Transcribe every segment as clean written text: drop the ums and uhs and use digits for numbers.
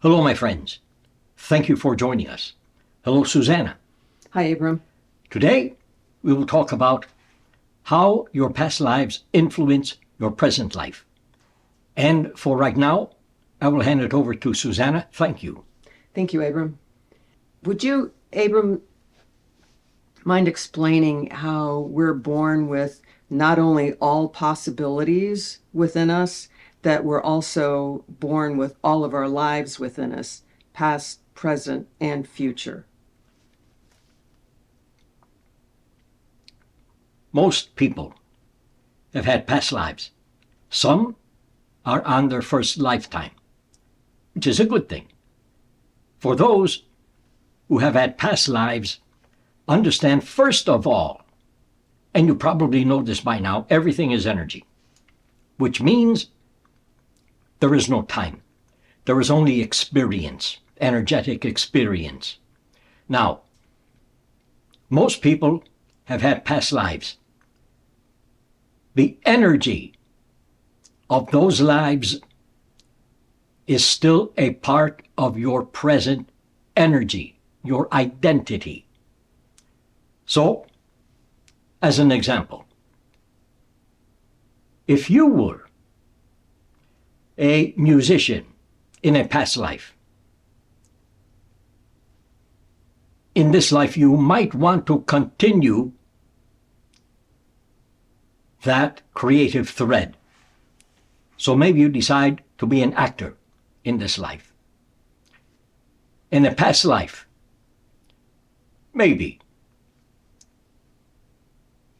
Hello, my friends. Thank you for joining us. Hello, Susanna. Hi, Abram. Today, we will talk about how your past lives influence your present life. And for right now, I will hand it over to Susanna. Thank you. Thank you, Abram. Would you, Abram, mind explaining how we're born with not only all possibilities within us, that we're also born with all of our lives within us, past, present, and future? Most people have had past lives. Some are on their first lifetime, which is a good thing. For those who have had past lives, understand first of all, and you probably know this by now, everything is energy, which means there is no time. There is only experience, energetic experience. Now, most people have had past lives. The energy of those lives is still a part of your present energy, your identity. So, as an example, if you were a musician in a past life, in this life you might want to continue that creative thread. So maybe you decide to be an actor in this life. In a past life, maybe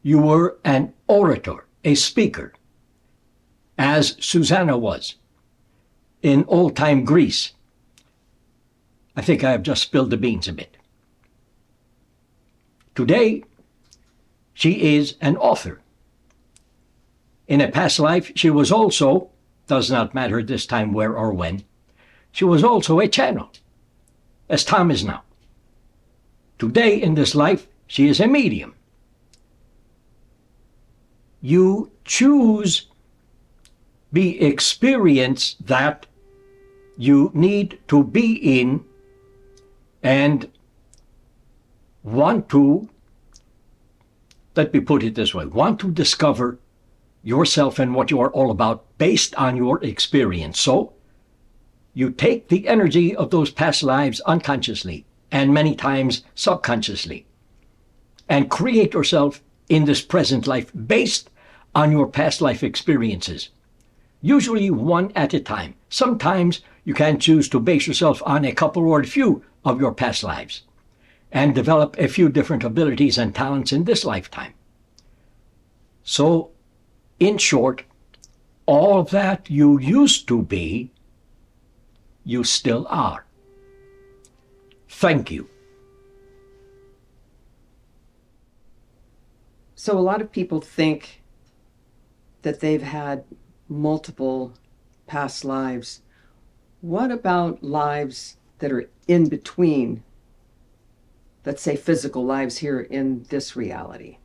you were an orator, a speaker, as Susanna was in old-time Greece. I think I have just spilled the beans a bit. Today, she is an author. In a past life, she was also, does not matter this time where or when, she was also a channel, as Tom is now. Today, in this life, she is a medium. You choose the experience that you need to be in and want to, let me put it this way, want to discover yourself and what you are all about based on your experience. So you take the energy of those past lives unconsciously and many times subconsciously and create yourself in this present life based on your past life experiences, usually one at a time. Sometimes you can choose to base yourself on a couple or a few of your past lives and develop a few different abilities and talents in this lifetime. So, in short, all that you used to be, you still are. Thank you. So a lot of people think that they've had multiple past lives. What about lives that are in between, let's say physical lives here in this reality?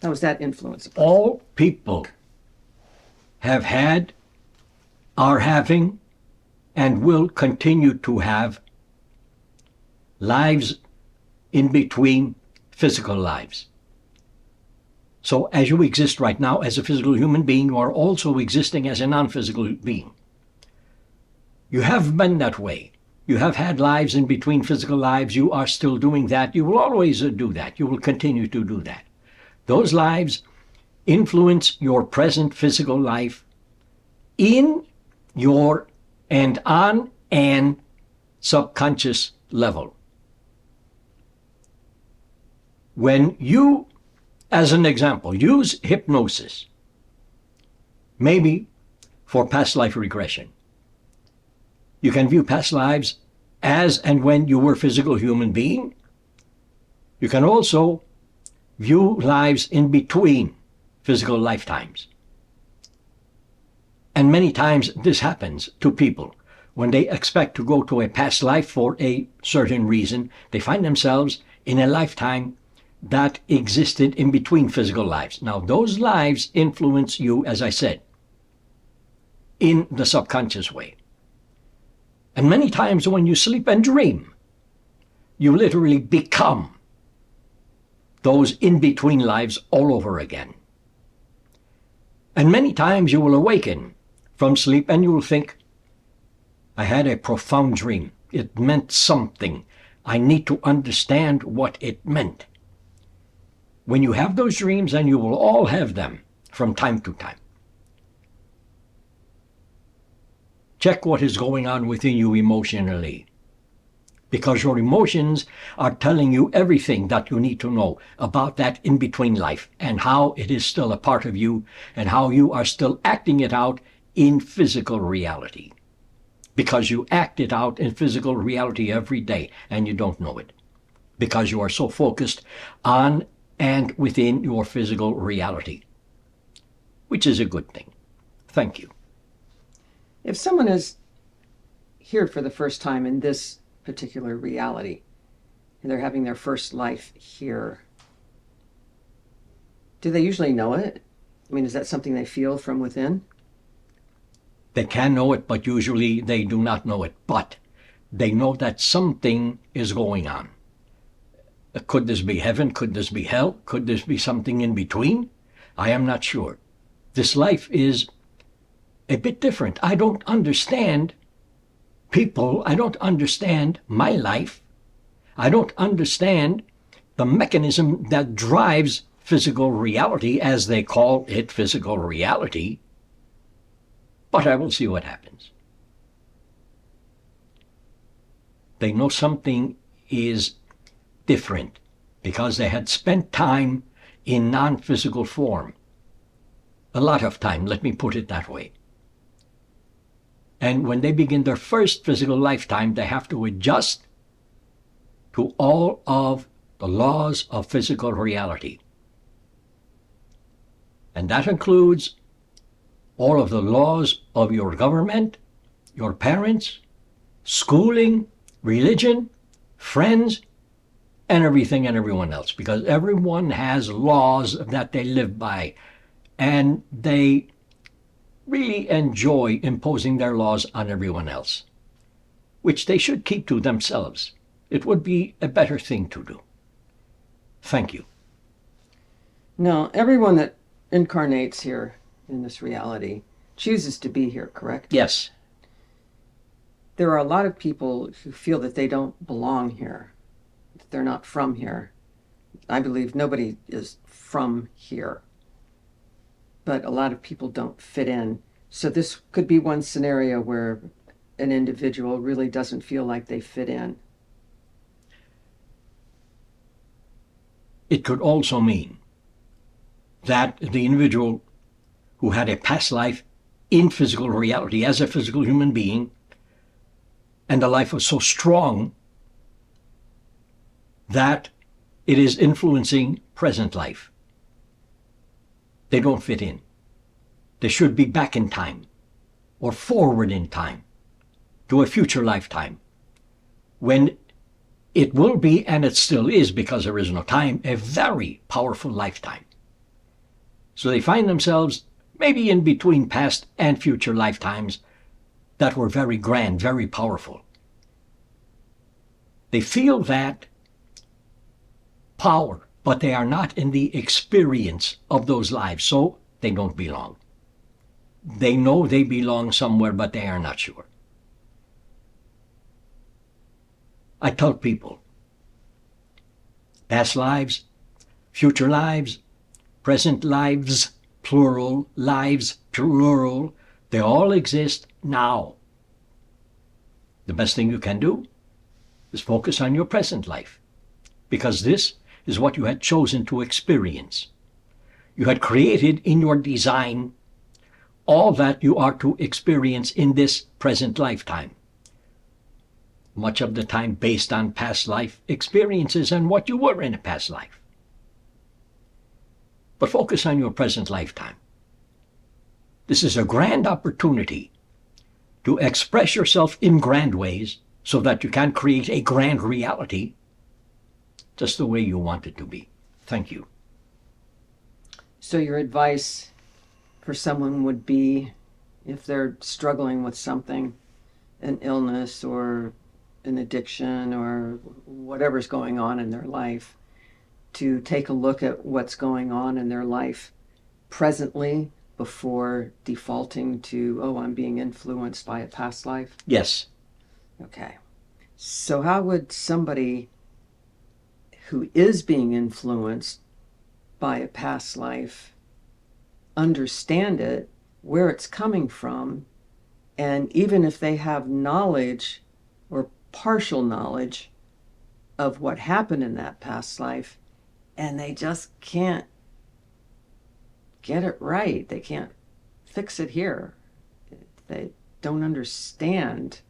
How is that influence? All people have had, are having, and will continue to have lives in between physical lives. So as you exist right now as a physical human being, you are also existing as a non-physical being. You have been that way. You have had lives in between physical lives. You are still doing that. You will always do that. You will continue to do that. Those lives influence your present physical life in your and on an subconscious level. When you, as an example, use hypnosis, maybe for past life regression, you can view past lives as and when you were a physical human being. You can also view lives in between physical lifetimes. And many times this happens to people. When they expect to go to a past life for a certain reason, they find themselves in a lifetime that existed in between physical lives. Now, those lives influence you, as I said, in the subconscious way. And many times when you sleep and dream, you literally become those in-between lives all over again. And many times you will awaken from sleep and you will think, I had a profound dream. It meant something. I need to understand what it meant. When you have those dreams, and you will all have them from time to time, check what is going on within you emotionally. Because your emotions are telling you everything that you need to know about that in-between life and how it is still a part of you and how you are still acting it out in physical reality. Because you act it out in physical reality every day and you don't know it. Because you are so focused on and within your physical reality, which is a good thing. Thank you. If someone is here for the first time in this particular reality, and they're having their first life here, do they usually know it? I mean, is that something they feel from within? They can know it, but usually they do not know it. But they know that something is going on. Could this be heaven? Could this be hell? Could this be something in between? I am not sure. This life is a bit different. I don't understand people. I don't understand my life. I don't understand the mechanism that drives physical reality, as they call it, physical reality. But I will see what happens. They know something is different because they had spent time in non-physical form. A lot of time, let me put it that way. And when they begin their first physical lifetime, they have to adjust to all of the laws of physical reality. And that includes all of the laws of your government, your parents, schooling, religion, friends, and everything and everyone else. Because everyone has laws that they live by, and they really enjoy imposing their laws on everyone else, which they should keep to themselves. It would be a better thing to do. Thank you. Now, everyone that incarnates here in this reality chooses to be here, correct? Yes. There are a lot of people who feel that they don't belong here, that they're not from here. I believe nobody is from here, but a lot of people don't fit in. So this could be one scenario where an individual really doesn't feel like they fit in. It could also mean that the individual who had a past life in physical reality as a physical human being, and the life was so strong that it is influencing present life. They don't fit in. They should be back in time or forward in time to a future lifetime when it will be, and it still is because there is no time, a very powerful lifetime. So they find themselves maybe in between past and future lifetimes that were very grand, very powerful. They feel that power, but they are not in the experience of those lives, so they don't belong. They know they belong somewhere, but they are not sure. I tell people, past lives, future lives, present lives, plural, lives, plural, they all exist now. The best thing you can do is focus on your present life, because this is what you had chosen to experience. You had created in your design all that you are to experience in this present lifetime. Much of the time based on past life experiences and what you were in a past life. But focus on your present lifetime. This is a grand opportunity to express yourself in grand ways so that you can create a grand reality just the way you want it to be. Thank you. So your advice for someone would be, if they're struggling with something, an illness or an addiction or whatever's going on in their life, to take a look at what's going on in their life presently before defaulting to, oh, I'm being influenced by a past life? Yes. Okay. So how would somebody who is being influenced by a past life understand it, where it's coming from, and even if they have knowledge or partial knowledge of what happened in that past life, and they just can't get it right, they can't fix it here, they don't understand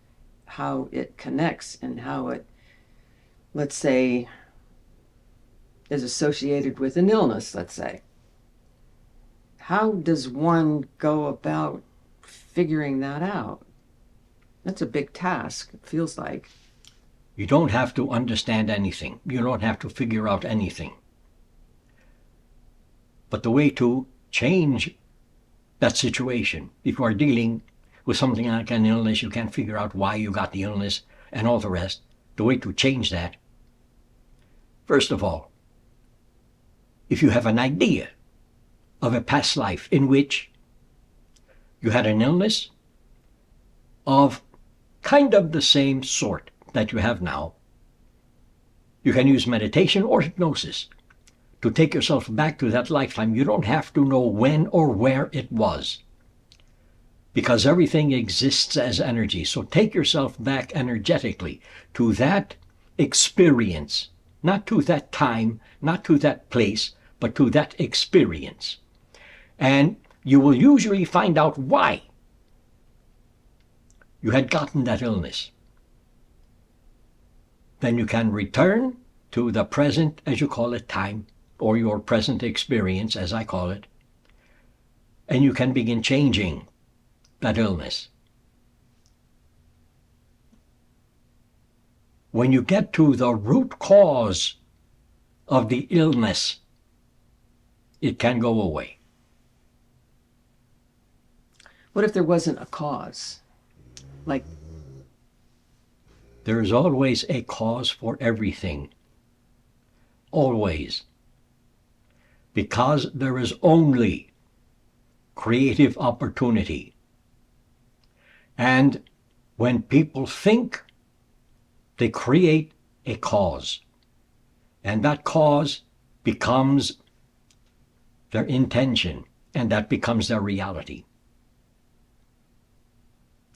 how it connects and how it, let's say, is associated with an illness, let's say. How does one go about figuring that out? That's a big task, it feels like. You don't have to understand anything. You don't have to figure out anything. But the way to change that situation, if you are dealing with something like an illness, you can't figure out why you got the illness and all the rest, the way to change that, first of all, if you have an idea of a past life in which you had an illness of kind of the same sort that you have now, you can use meditation or hypnosis to take yourself back to that lifetime. You don't have to know when or where it was, because everything exists as energy. So take yourself back energetically to that experience, not to that time, not to that place, but to that experience. And you will usually find out why you had gotten that illness. Then you can return to the present, as you call it, time, or your present experience, as I call it, and you can begin changing that illness. When you get to the root cause of the illness, it can go away. What if there wasn't a cause? Like, there is always a cause for everything. Always. Because there is only creative opportunity. And when people think, they create a cause. And that cause becomes their intention, and that becomes their reality.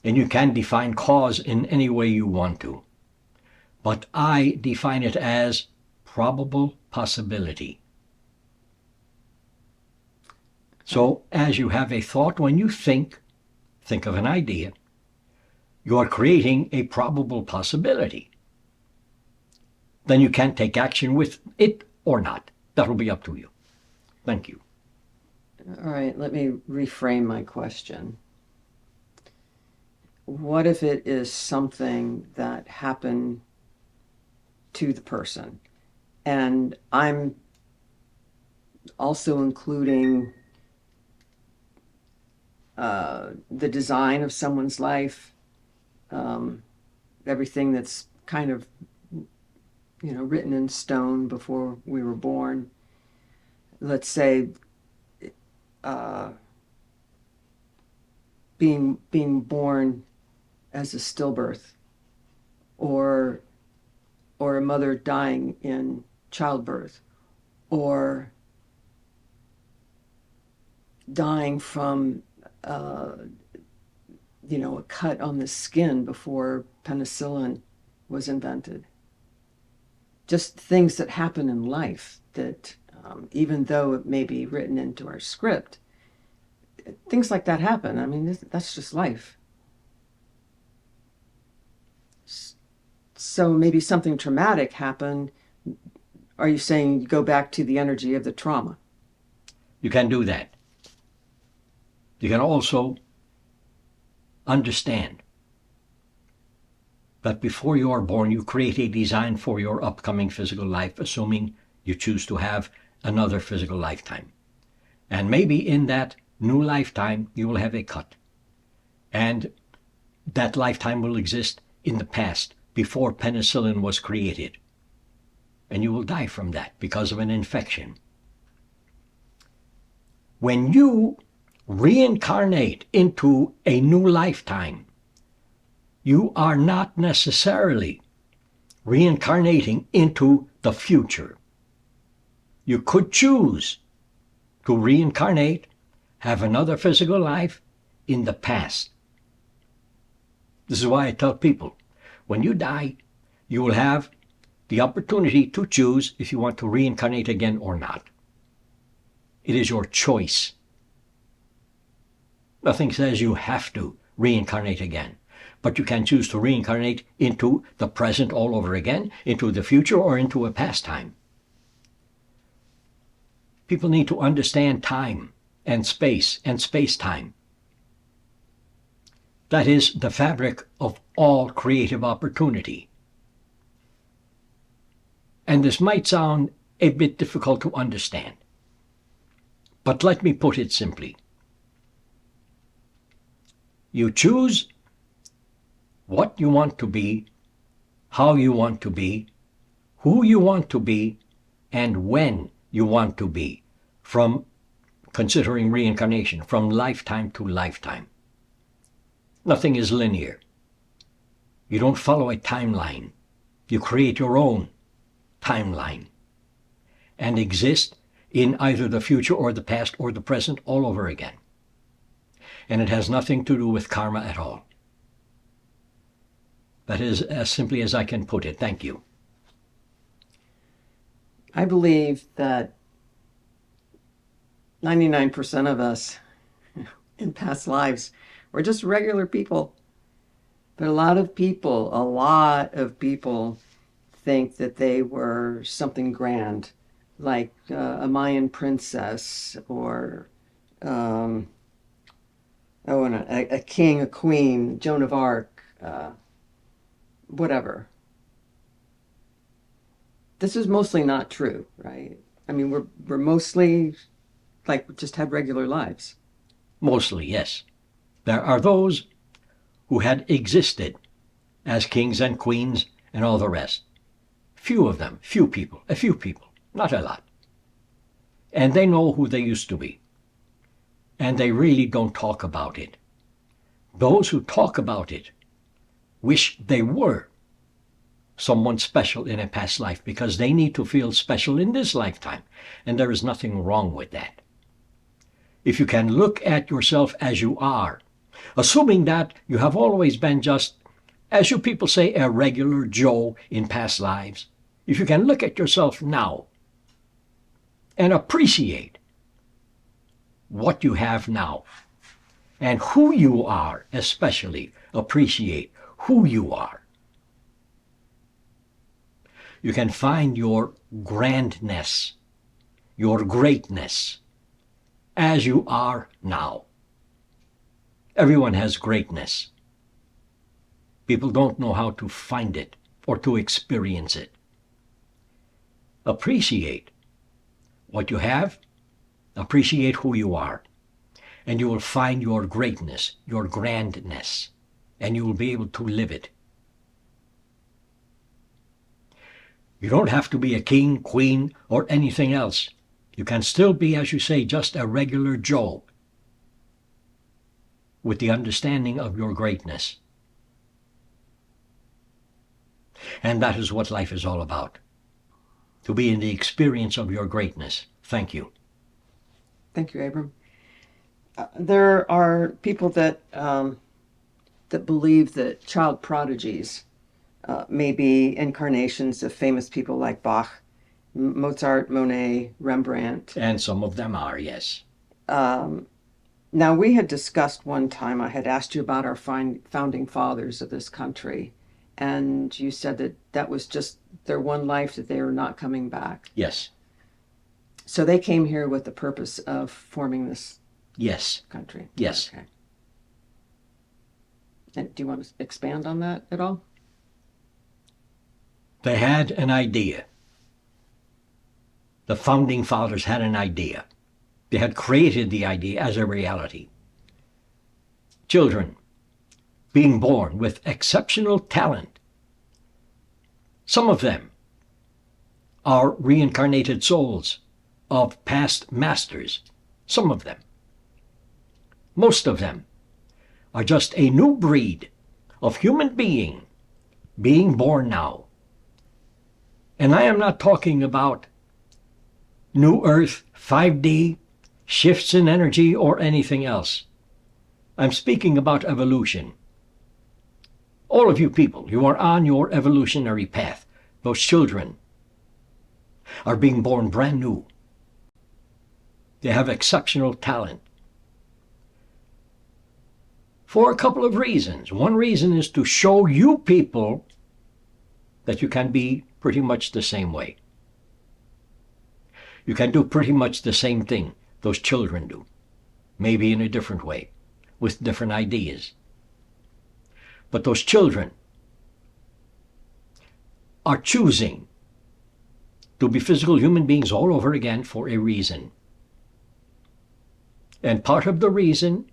And you can define cause in any way you want to. But I define it as probable possibility. So as you have a thought, when you think of an idea, you are creating a probable possibility. Then you can take action with it or not. That will be up to you. Thank you. all right, let me reframe my question. What if it is something that happened to the person? And I'm also including the design of someone's life, everything that's kind of, written in stone before we were born. Let's say being born as a stillbirth, or a mother dying in childbirth, or dying from a cut on the skin before penicillin was invented. Just things that happen in life that, even though it may be written into our script, things like that happen. I mean, that's just life. So maybe something traumatic happened. Are you saying you go back to the energy of the trauma? You can do that. You can also understand that before you are born, you create a design for your upcoming physical life, assuming you choose to have another physical lifetime. And maybe in that new lifetime, you will have a cut. And that lifetime will exist in the past, before penicillin was created. And you will die from that because of an infection. When you reincarnate into a new lifetime, you are not necessarily reincarnating into the future. You could choose to reincarnate, have another physical life in the past. This is why I tell people, when you die, you will have the opportunity to choose if you want to reincarnate again or not. It is your choice. Nothing says you have to reincarnate again, but you can choose to reincarnate into the present all over again, into the future, or into a past time. People need to understand time and space-time. That is the fabric of all creative opportunity. And this might sound a bit difficult to understand, but let me put it simply. You choose what you want to be, how you want to be, who you want to be, and when you want to be, from considering reincarnation, from lifetime to lifetime. Nothing is linear. You don't follow a timeline. You create your own timeline and exist in either the future or the past or the present all over again. And it has nothing to do with karma at all. That is as simply as I can put it. Thank you. I believe that 99% of us in past lives were just regular people. But a lot of people think that they were something grand, like a Mayan princess or a king, a queen, Joan of Arc, whatever. This is mostly not true, right? I mean, we're mostly like just had regular lives. Mostly, yes. There are those who had existed as kings and queens and all the rest. Few of them, a few people, not a lot. And they know who they used to be. And they really don't talk about it. Those who talk about it wish they were someone special in a past life because they need to feel special in this lifetime. And there is nothing wrong with that. If you can look at yourself as you are, assuming that you have always been just, as you people say, a regular Joe in past lives, if you can look at yourself now and appreciate what you have now and who you are, especially appreciate who you are, you can find your grandness, your greatness, as you are now. Everyone has greatness. People don't know how to find it or to experience it. Appreciate what you have, appreciate who you are, and you will find your greatness, your grandness, and you will be able to live it. You don't have to be a king, queen, or anything else. You can still be, as you say, just a regular Joe with the understanding of your greatness. And that is what life is all about, to be in the experience of your greatness. Thank you. Thank you, Abram. There are people that believe that child prodigies may be incarnations of famous people like Bach, Mozart, Monet, Rembrandt. And some of them are, yes. Now, we had discussed one time, I had asked you about our founding fathers of this country, and you said that that was just their one life, that they were not coming back. Yes. So they came here with the purpose of forming this Yes. country. Yes. Okay. And do you want to expand on that at all? They had an idea. the founding fathers had an idea. They had created the idea as a reality. Children being born with exceptional talent. Some of them are reincarnated souls of past masters. Some of them. Most of them are just a new breed of human being born now. And I am not talking about New Earth, 5D, shifts in energy, or anything else. I'm speaking about evolution. All of you people, you are on your evolutionary path. Those children are being born brand new. They have exceptional talent. For a couple of reasons. One reason is to show you people that you can be pretty much the same way. You can do pretty much the same thing those children do, maybe in a different way, with different ideas. But those children are choosing to be physical human beings all over again for a reason. And part of the reason,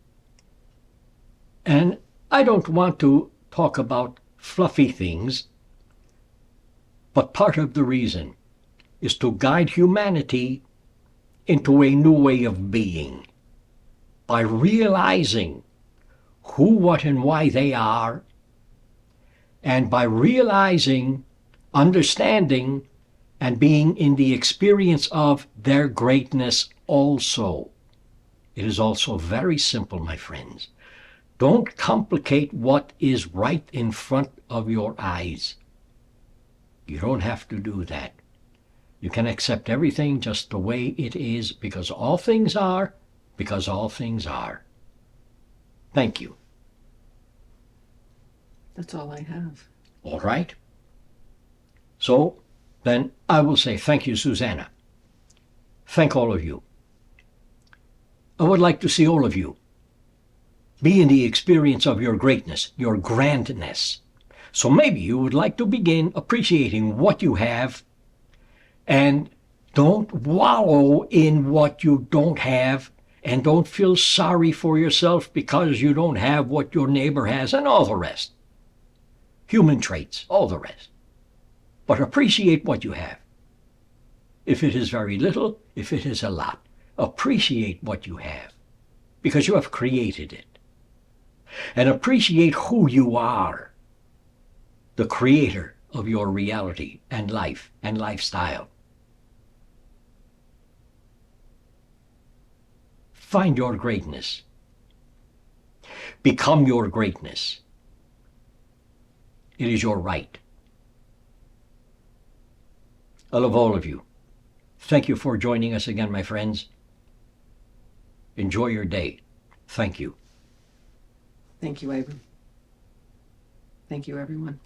and I don't want to talk about fluffy things, but part of the reason is to guide humanity into a new way of being by realizing who, what, and why they are, and by realizing, understanding, and being in the experience of their greatness also. It is also very simple, my friends. Don't complicate what is right in front of your eyes. You don't have to do that. You can accept everything just the way it is, because all things are, because all things are. Thank you. That's all I have. All right. So then I will say thank you, Susanna. Thank all of you. I would like to see all of you be in the experience of your greatness, your grandness. So maybe you would like to begin appreciating what you have, and don't wallow in what you don't have, and don't feel sorry for yourself because you don't have what your neighbor has, and all the rest. Human traits, all the rest. But appreciate what you have. If it is very little, if it is a lot, appreciate what you have, because you have created it. And appreciate who you are, the creator of your reality and life and lifestyle. Find your greatness. Become your greatness. It is your right. I love all of you. Thank you for joining us again, my friends. Enjoy your day. Thank you. Thank you, Abram. Thank you, everyone.